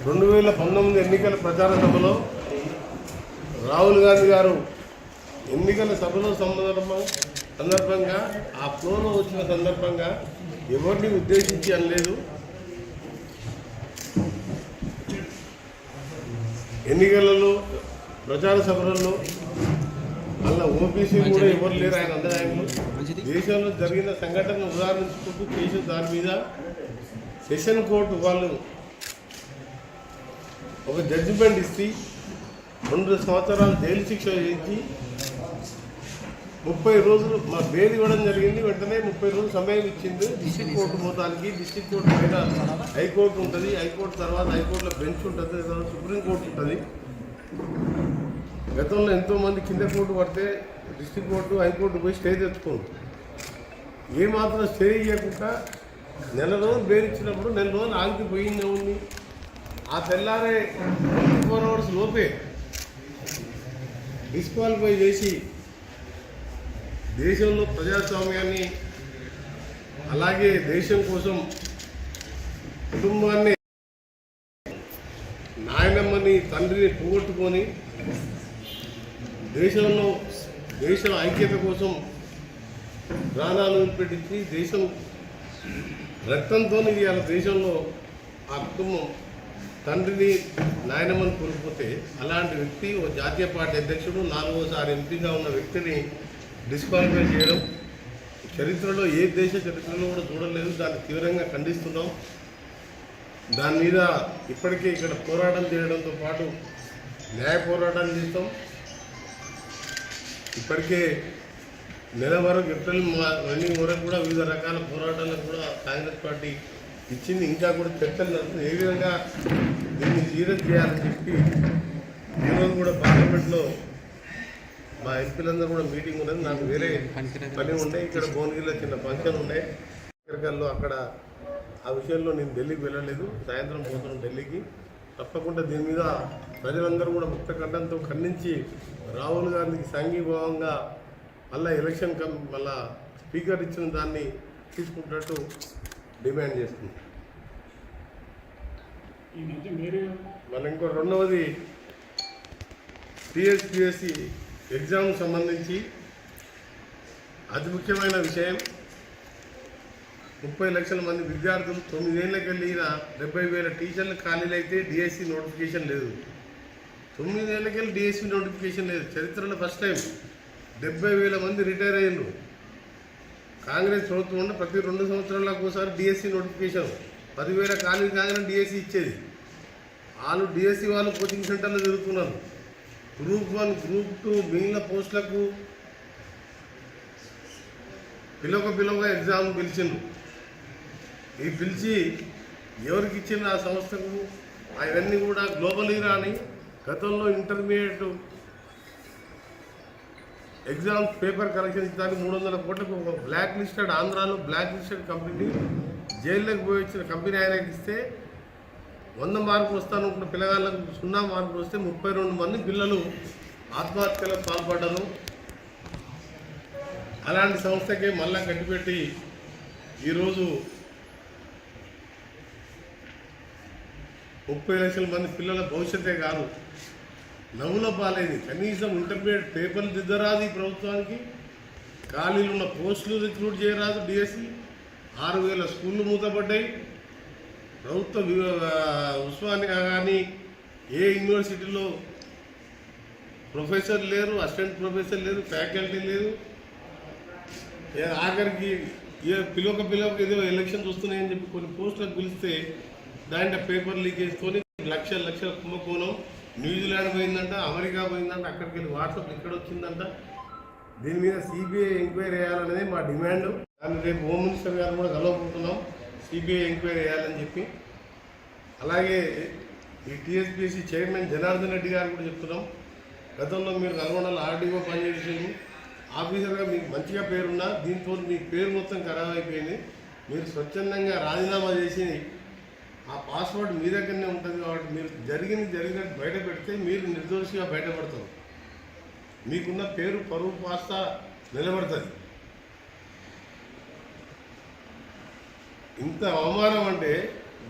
2019 ఎన్నికల ప్రచార సభలో రాహుల్ గాంధీ గారు ఎన్నికల సభలో సందర్భంగా ఆ ఫ్లోలో వచ్చిన సందర్భంగా ఎవరిని ఉద్దేశించి అనలేదు. ఎన్నికలలో ప్రచార సభలలో అలా ఓబీసీ కూడా ఎవరు లేరు, ఆయన అందరూ ఆయనలు దేశంలో జరిగిన సంఘటన ఉదాహరించుకుంటూ చేసిన దాని మీద సెషన్ కోర్టు వాళ్ళు ఒక జడ్జిమెంట్ ఇచ్చి 2 సంవత్సరాలు జైలు శిక్ష విధించి 30 రోజులు మా బెయిల్ ఇవ్వడం జరిగింది. వెంటనే 30 రోజులు సమయం ఇచ్చింది డిస్ట్రిక్ట్ కోర్టు పోతానికి. డిస్ట్రిక్ట్ కోర్టు పైన హైకోర్టు ఉంటుంది, హైకోర్టు తర్వాత హైకోర్టులో బెంచ్ ఉంటుంది, తర్వాత సుప్రీంకోర్టు ఉంటుంది. గతంలో ఎంతోమంది కింద కోర్టు పడితే డిస్ట్రిక్ట్ కోర్టు హైకోర్టు పోయి స్టే తెచ్చుకోండి. ఏమాత్రం స్టే ఇవ్వకుండా నెల రోజులు బెయిల్ ఇచ్చినప్పుడు నెల రోజులు ఆగిపోయింది ఉంది. ఆ తెల్లారే 24 అవర్స్ లోపే డిస్క్వాలిఫై చేసి దేశంలో ప్రజాస్వామ్యాన్ని అలాగే దేశం కోసం కుటుంబాన్ని నాయనమ్మని తండ్రిని పోగొట్టుకొని దేశ ఐక్యత కోసం ప్రాణాలు పెట్టించి దేశం రక్తంతో ఇవాళ దేశంలో ఆ కుటుంబం తండ్రిని నాయనమ్మని కోల్పోతే అలాంటి వ్యక్తి ఓ జాతీయ పార్టీ అధ్యక్షుడు 4వసారి ఎంపీగా ఉన్న వ్యక్తిని డిస్క్వాలిఫై చేయడం చరిత్రలో ఏ దేశ చరిత్రలో కూడా చూడలేదు. దాన్ని తీవ్రంగా ఖండిస్తున్నాం. దాని మీద ఇప్పటికే ఇక్కడ పోరాటం చేయడంతో పాటు న్యాయ పోరాటం చేస్తాం. ఇప్పటికే నెల వరకు ఏప్రిల్ ఎండింగ్ వరకు కూడా వివిధ రకాల పోరాటాలకు కూడా కాంగ్రెస్ పార్టీ ఇచ్చింది. ఇంకా కూడా చర్చలు నడుస్తుంది. ఏ విధంగా దీన్ని సీరియస్ చేయాలని చెప్పి ఈరోజు కూడా పార్లమెంట్లో మా ఎంపీలందరూ కూడా మీటింగ్ ఉన్నది. నాకు వేరే పని ఉండే, ఇక్కడ భువనగిరిలో చిన్న ఫంక్షన్ ఉండే ఎక్కడికల్లో అక్కడ ఆ విషయంలో నేను ఢిల్లీకి వెళ్ళలేదు. సాయంత్రం పోతున్నాం ఢిల్లీకి. తప్పకుండా దీని మీద ప్రజలందరూ కూడా ముక్త కంఠంతో ఖండించి రాహుల్ గాంధీకి సంఘీభావంగా మళ్ళీ ఎలక్షన్ మళ్ళా స్పీకర్ ఇచ్చిన దాన్ని తీసుకుంటున్నట్టు డిమాండ్ చేస్తుంది. మళ్ళీ ఇంకో రెండవది టీఎస్పీఎస్సీ ఎగ్జామ్ సంబంధించి అతి ముఖ్యమైన విషయం 30 లక్షల మంది విద్యార్థులు 9 ఏళ్ళకి వెళ్ళిన 70,000 టీచర్లు ఖాళీలు అయితే డిఎస్సి నోటిఫికేషన్ లేదు. 9 ఏళ్ళకి వెళ్ళి డిఎస్సి నోటిఫికేషన్ లేదు. చరిత్రలో ఫస్ట్ టైం 70,000 మంది రిటైర్ అయ్యారు. కాంగ్రెస్ ప్రభుత్వం ఉంటే ప్రతి 2 సంవత్సరాలకు ఒకసారి డిఎస్సి నోటిఫికేషన్ 10,000 ఖాళీ కాగానే డిఎస్సి ఇచ్చేది. వాళ్ళు డిఎస్సి వాళ్ళు కోచింగ్ సెంటర్లో జరుగుతున్నారు. గ్రూప్ 1 గ్రూప్ 2 మిగిలిన పోస్టులకు పిలవగా ఎగ్జామ్ పిలిచిండ్రు. ఈ పిలిచి ఎవరికి ఇచ్చిన ఆ సంస్థకు అవన్నీ కూడా గ్లోబల్ రాని గతంలో ఇంటర్మీడియట్ ఎగ్జామ్స్ పేపర్ కలెక్షన్ ఇచ్చడానికి 300 కోట్లకు ఒక బ్లాక్ లిస్టెడ్ ఆంధ్రాలో బ్లాక్ లిస్టెడ్ కంపెనీ జైల్లోకి పోయి ఇచ్చిన కంపెనీ ఆయనకి ఇస్తే 100 మార్కులు వస్తానుకున్న పిల్లగాళ్ళకు 0 మార్కులు వస్తే 32 మంది పిల్లలు ఆత్మహత్యలకు పాల్పడ్డారు. అలాంటి సంస్థకే మళ్ళా కట్టిపెట్టి ఈరోజు 30 లక్షల మంది పిల్లల భవిష్యత్తే కాదు నవ్వుల పాలైంది. కనీసం ఇంటర్మీడియట్ పేపర్లు దిద్దరాదు. ఈ ప్రభుత్వానికి ఖాళీలు ఉన్న పోస్టులు రిక్రూట్ చేయరాదు. డిఎస్సి 6,000 స్కూళ్ళు మూతపడ్డాయి. ప్రభుత్వ ఉస్మానియా కానీ ఏ యూనివర్సిటీలో ప్రొఫెసర్ లేరు, అసిస్టెంట్ ప్రొఫెసర్ లేరు, ఫ్యాకల్టీ లేరు. ఆఖరికి పిలవక ఏదో ఎలక్షన్స్ వస్తున్నాయని చెప్పి కొన్ని పోస్టులకు పిలిస్తే దాంట్లో పేపర్ లీకేజ్తో లక్షల కుంభకోణం. న్యూజిలాండ్ పోయిందంట, అమెరికా పోయిందంట, అక్కడికి వెళ్ళి వాట్సాప్ ఇక్కడ వచ్చిందంట. దీని మీద సిబిఐ ఎంక్వైరీ వేయాలనేది మా డిమాండ్. దాన్ని రేపు హోమ్ మినిస్టర్ గారు కూడా కలవకుంటున్నాం, సిబిఐ ఎంక్వైరీ వేయాలని చెప్పి. అలాగే ఈ టీఎస్పీఎస్సీ చైర్మన్ జనార్దన్ రెడ్డి గారు కూడా చెప్తున్నాం. గతంలో మీరు నల్గొండలో ఆర్డీఓ పనిచేసేది ఆఫీసర్గా మీకు మంచిగా పేరున్నా దీంతో మీ పేరు మొత్తం ఖరాబ్ అయిపోయింది. మీరు స్వచ్ఛందంగా రాజీనామా చేసి ఆ పాస్వర్డ్ మీ దగ్గరనే ఉంటుంది కాబట్టి మీరు జరిగినట్టు బయట పెడితే మీరు నిర్దోషిగా బయటపడతారు. మీకున్న పేరు పరువు పాస్తా నిలబడుతుంది. ఇంత అవమానం అంటే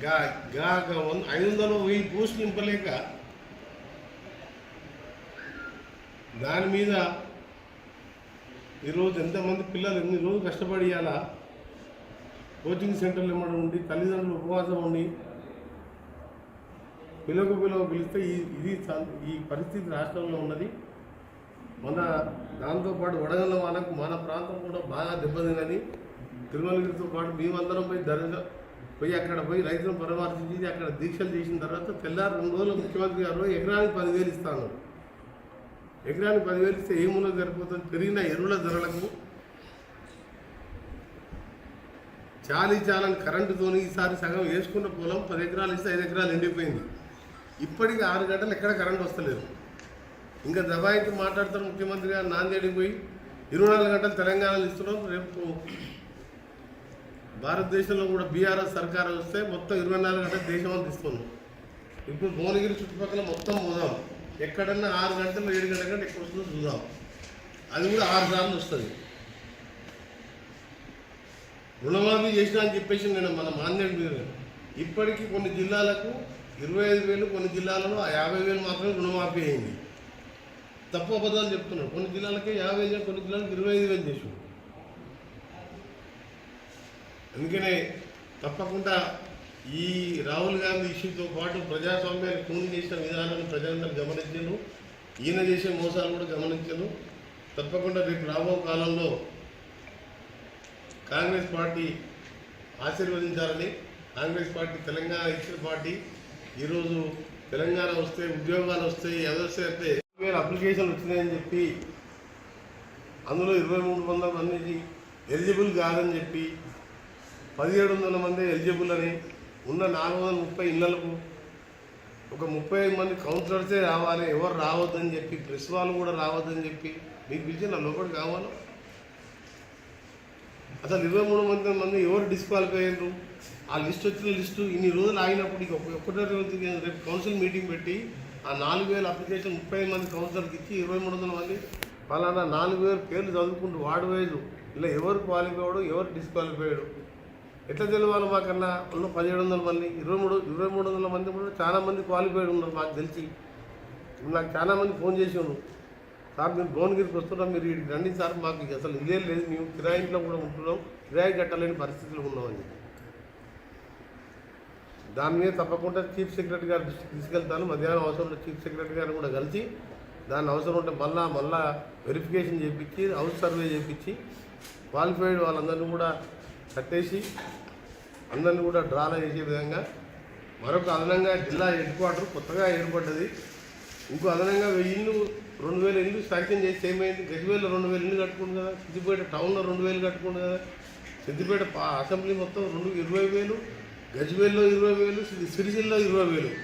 500 పోస్టులు నింపలేక దాని మీద ఈరోజు ఎంతమంది పిల్లలు ఎన్ని రోజులు కష్టపడి ఇవ్వాలా కోచింగ్ సెంటర్లు ఇవ్వడం ఉండి తల్లిదండ్రులు ఉపవాసం ఉండి పిలిస్తే ఈ పరిస్థితి రాష్ట్రంలో ఉన్నది. మన దాంతోపాటు వడగళ్ళ వాళ్ళకు మన ప్రాంతం కూడా బాగా దెబ్బతిన్నది. తిరుమలగిరితో పాటు మేమందరం పోయి అక్కడ రైతులను పరామర్శించి అక్కడ దీక్షలు చేసిన తర్వాత తెల్లారు 2 రోజులు ముఖ్యమంత్రి గారు ఎకరానికి 10,000 ఇస్తాను. ఎకరానికి 10,000 ఇస్తే ఏ మూలకు సరిపోతుంది? పెరిగిన ఎరువుల ధరలకు చాలని కరెంటుతో ఈసారి సగం వేసుకున్న పొలం 10 ఎకరాలు ఇస్తే 5 ఎకరాలు ఎండిపోయింది. ఇప్పటికీ 6 గంటలు ఎక్కడ కరెంట్ వస్తలేదు. ఇంకా దబాయించి మాట్లాడతారు ముఖ్యమంత్రి గారు నాందేడికి పోయి 24 గంటలు తెలంగాణలో ఇస్తున్నాం. రేపు భారతదేశంలో కూడా బీఆర్ఎస్ సర్కారు వస్తే మొత్తం 24 గంటలు దేశం అంతా ఇస్తున్నాం. ఇప్పుడు భువనగిరి చుట్టుపక్కల మొత్తం పోదాం, ఎక్కడన్నా 6 గంటలు 7 గంటల కంటే ఎక్కువ వస్తుందో చూద్దాం. అది కూడా 6 సార్లు వస్తుంది. రుణమాఫీ చేసినా అని చెప్పేసి నేను మన మాన్యం ఇప్పటికీ కొన్ని జిల్లాలకు 25,000, కొన్ని జిల్లాలలో 50,000 మాత్రమే రుణమాఫీ అయింది. తప్పు అబద్ధాలు చెప్తున్నాడు. కొన్ని జిల్లాలకే 50,000, కొన్ని జిల్లాలకు 25,000 చేసాడు. అందుకనే తప్పకుండా ఈ రాహుల్ గాంధీ ఇష్యూతో పాటు ప్రజాస్వామ్యాన్ని కూని చేసిన విధానాన్ని ప్రజలందరూ గమనించారు. ఈయన చేసే మోసాలు కూడా గమనించారు. తప్పకుండా రేపు రాబో కాలంలో కాంగ్రెస్ పార్టీ ఆశీర్వదించాలని, కాంగ్రెస్ పార్టీ తెలంగాణ ఇచ్చిన పార్టీ. ఈరోజు తెలంగాణ వస్తే ఉద్యోగాలు వస్తాయి, ఎవరిస్తే 20,000 అప్లికేషన్లు వచ్చినాయని చెప్పి అందులో 2,300 మంది ఎలిజిబుల్ కాదని చెప్పి 1,700 మంది ఎలిజిబుల్ అని ఉన్న 430 ఇళ్లకు ఒక 35 మంది కౌన్సిలర్సే రావాలి, ఎవరు రావద్దని చెప్పి, ప్రెస్ వాళ్ళు కూడా రావద్దని చెప్పి మీకు పిలిచి నా లోపలికి కావాలి. అసలు 23 మంది ఎవరు డిస్క్వాలిఫై అయ్యారు? ఆ లిస్ట్ వచ్చిన లిస్టు ఇన్ని రోజులు ఆగినప్పుడు ఇక ఒకటో రోజు రేపు కౌన్సిల్ మీటింగ్ పెట్టి ఆ 4,000 అప్లికేషన్ 30 మంది కౌన్సిలర్కి ఇచ్చి 2,300 మంది ఫలానా 4,000 పేర్లు చదువుకుంటూ వార్డు వైజు ఇలా ఎవరు క్వాలిఫైడ్, ఎవరు డిస్క్వాలిఫైడ్ ఎట్లా తెలవాలి? మాకన్నా ఉన్న 1,700 మంది 2,300 మంది కూడా చాలా మంది క్వాలిఫైడ్ ఉన్నారు. మాకు తెలిసి నాకు చాలా మంది ఫోన్ చేసి ఉన్నారు, సార్ మీరు భువనగిరికి వస్తున్నాం, మీరు ఇక్కడికి రండి సార్, మాకు అసలు ఇదే లేదు, మేము కిరాయింట్లో కూడా ఉంటున్నాం, కిరాయి కట్టలేని పరిస్థితులు ఉన్నామని చెప్పి. దాని మీద తప్పకుండా చీఫ్ సెక్రటరీ గారు దృష్టికి తీసుకెళ్తాను. మధ్యాహ్నం అవసరం ఉంటే చీఫ్ సెక్రటరీ గారు కూడా కలిసి దాన్ని అవసరం ఉంటే మళ్ళా వెరిఫికేషన్ చేయించి హౌస్ సర్వే చేయించి క్వాలిఫైడ్ వాళ్ళందరినీ కూడా కట్టేసి అందరినీ కూడా డ్రాలో చేసే విధంగా మరొక అదనంగా జిల్లా హెడ్ క్వార్టర్ కొత్తగా ఏర్పడ్డది. ఇంకో అదనంగా 1,000 ఇళ్ళు 2,000 ఇళ్ళు శాంక్షన్ చేసి ఏమైంది? గజ్వేల్లో 2,000 ఇళ్ళు కట్టుకుంది కదా, సిద్దిపేట టౌన్లో 2,000 కట్టుకుంది కదా, సిద్దిపేట అసెంబ్లీ మొత్తం 20,000, గజ్వేల్లో 20,000, సిరిసిల్లో 20,000.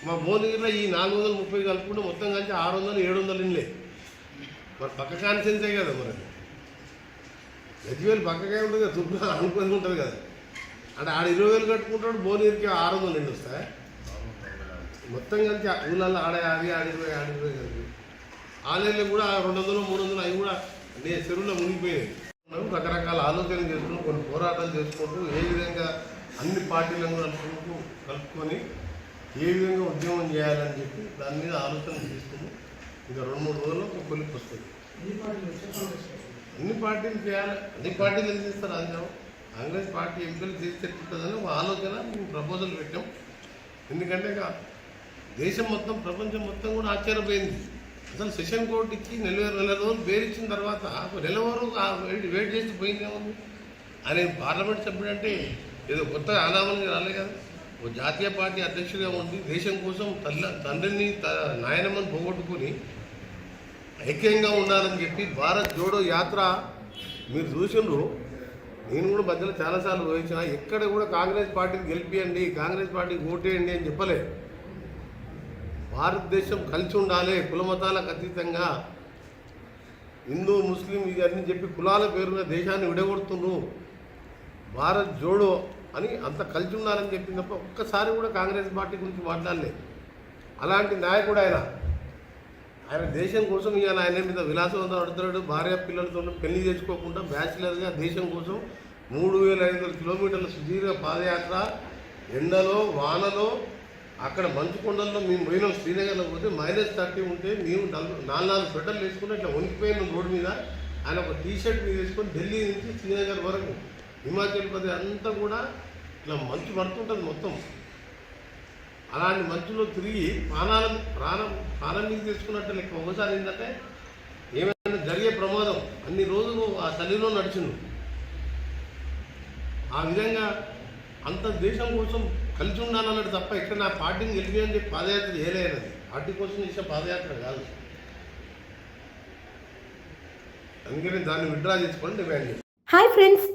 మా భువనగిరిలో ఈ 430 కలుపుకుంటే మొత్తం కలిసి 600, 700 ఇళ్ళే. మరి పక్క కాన్సెన్సే కదా, మరి గజ్వేల్ పక్కకే ఉంటుంది కదా, తుర్పులో అనుకుని ఉంటుంది కదా. అంటే ఆడ 20,000 కట్టుకుంటాడు, భువనగిరికి 600 ఇళ్ళు వస్తాయి. మొత్తం కలిసి ఊళ్ళల్లో ఆడ 20 కలిపి ఆలయాల్లో కూడా 200, 300 అవి కూడా చెరువులో మునిగిపోయినాయి. రకరకాల ఆలోచనలు చేసుకుంటూ కొన్ని పోరాటాలు చేసుకుంటూ ఏ విధంగా అన్ని పార్టీలను కలుపుకొని ఏ విధంగా ఉద్యమం చేయాలని చెప్పి దాని మీద ఆలోచన చేసుకుని ఇంకా 2-3 రోజుల్లో ఒక కొలిక్కి వస్తుంది. అన్ని పార్టీలు చేయాలి, అన్ని పార్టీలు ఏం చేస్తారు? అది కాంగ్రెస్ పార్టీ ఎంపీలు చేసేటట్టుంటుందని ఒక ఆలోచన మేము ప్రపోజల్ పెట్టాం. ఎందుకంటే దేశం మొత్తం, ప్రపంచం మొత్తం కూడా ఆశ్చర్యపోయింది. అసలు సెషన్ కోర్టు ఇచ్చి నెల రోజులు బెయిల్ తర్వాత నెల వరకు వెయిట్ చేసి పోయిందేముంది? ఆయన పార్లమెంట్ సభ్యుడు అంటే ఏదో కొత్తగా ఆనామని రాలే కదా. ఒక జాతీయ పార్టీ అధ్యక్షుడిగా ఉండి దేశం కోసం తండ్రిని నాయనమ్మని పోగొట్టుకుని ఐక్యంగా ఉండాలని చెప్పి భారత్ జోడో యాత్ర మీరు చూసిండ్రు. నేను కూడా మధ్యలో చాలాసార్లు వహించిన, ఎక్కడ కూడా కాంగ్రెస్ పార్టీని గెలిపియండి, కాంగ్రెస్ పార్టీకి ఓటేయండి అని చెప్పలే. భారతదేశం కలిసి ఉండాలి, కులమతాలకు అతీతంగా, హిందూ ముస్లిం ఇవన్నీ చెప్పి కులాల పేరున దేశాన్ని విడగొడుతున్నారు, భారత్ జోడో అని అంత కలిసి ఉండాలని చెప్పింది తప్ప ఒక్కసారి కూడా కాంగ్రెస్ పార్టీ గురించి మాట్లాడలేదు. అలాంటి నాయకుడు ఆయన దేశం కోసం ఇవాళ ఆయన మీద విలాసవంతం అడుగుతున్నాడు. భార్య పిల్లలతో పెళ్లి చేసుకోకుండా బ్యాచిలర్గా దేశం కోసం 3,500 కిలోమీటర్ల సుదీర్ఘ పాదయాత్ర ఎండలో వానలో అక్కడ మంచు కొండల్లో మేము పోయినాం. శ్రీనగర్లో పోతే -30 ఉంటే మేము 4 స్వెటర్లు వేసుకుని ఇట్లా వణికిపోయినాం రోడ్డు మీద. ఆయన ఒక టీ-షర్ట్ మీద వేసుకొని ఢిల్లీ నుంచి శ్రీనగర్ వరకు హిమాచల్ ప్రదేశ్ అంతా కూడా ఇట్లా మంచు పడుతుంటుంది మొత్తం. అలాంటి మంచులో తిరిగి ప్రాణం మీద తెచ్చుకున్నట్టు లెక్క. ఒకసారి ఏంటంటే ఏమైనా జరిగే ప్రమాదం, అన్ని రోజులు ఆ చలిలో నడిచిండు. ఆ విధంగా అంత దేశం కోసం కలిసి ఉండాలన్నట్టు తప్ప ఇక్కడ నా పార్టీని గెలిపి చెప్పి పాదయాత్ర చేయలేనది. పార్టీ కోసం చేసే పాదయాత్ర కాదు. అందుకని దాన్ని విత్డ్రా చేసుకొని డిమాండ్ చేస్తాను. హాయ్ ఫ్రెండ్స్,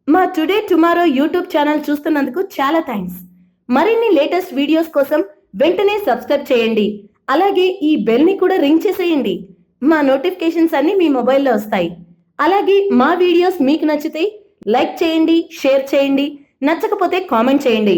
మా టుడే టుమారో యూట్యూబ్ ఛానల్ చూస్తున్నందుకు చాలా థ్యాంక్స్. మరిన్ని లేటెస్ట్ వీడియోస్ కోసం వెంటనే సబ్స్క్రైబ్ చేయండి. అలాగే ఈ బెల్ ని కూడా రింగ్ చేసేయండి. మా నోటిఫికేషన్స్ అన్ని మీ మొబైల్లో వస్తాయి. అలాగే మా వీడియోస్ మీకు నచ్చితే లైక్ చేయండి, షేర్ చేయండి, నచ్చకపోతే కామెంట్ చేయండి.